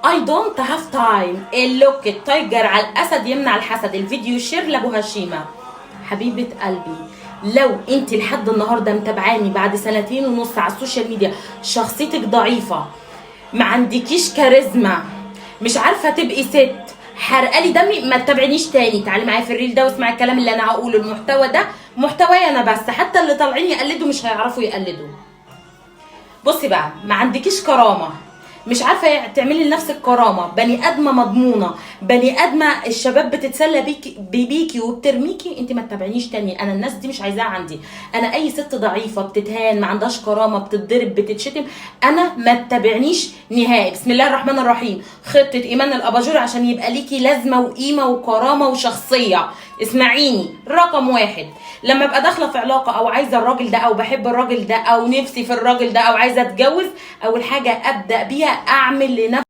I don't have time. اللوك التايجر على الاسد يمنع الحسد. الفيديو شير لابو هشيمه. حبيبه قلبي، لو انت لحد النهارده متابعاني بعد 2.5 سنين على السوشيال ميديا، شخصيتك ضعيفه، ما عندكيش كاريزما، مش عارفه تبقي ست، حرقالي دمي، ما تتابعنيش تاني. تعالي معايا في الريل ده واسمعي الكلام اللي انا هقوله. المحتوى ده محتواي انا بس، حتى اللي طالعين يقلدوا مش هيعرفوا يقلدوا. بصي بقى، ما عندكيش كرامه، مش عارفه تعملي لنفسك كرامه، بني ادمه مضمونه، بني ادمه الشباب بتتسلى بيكي وبترميكي. انت ما تتابعنيش تاني، انا الناس دي مش عايزاها عندي. انا اي ست ضعيفه بتتهان، ما عندهاش كرامه، بتتضرب، بتتشتم، انا ما تتابعنيش نهائي. بسم الله الرحمن الرحيم. خطه ايمان الاباجور عشان يبقى ليكي لازمه وقيمه وكرامه وشخصيه. اسمعيني، رقم 1، لما ابقى داخله في علاقه او عايزه الراجل ده او بحب الراجل ده او نفسي في الراجل ده او عايزه اتجوز، اول حاجه ابدا بيها اعمل لنفسي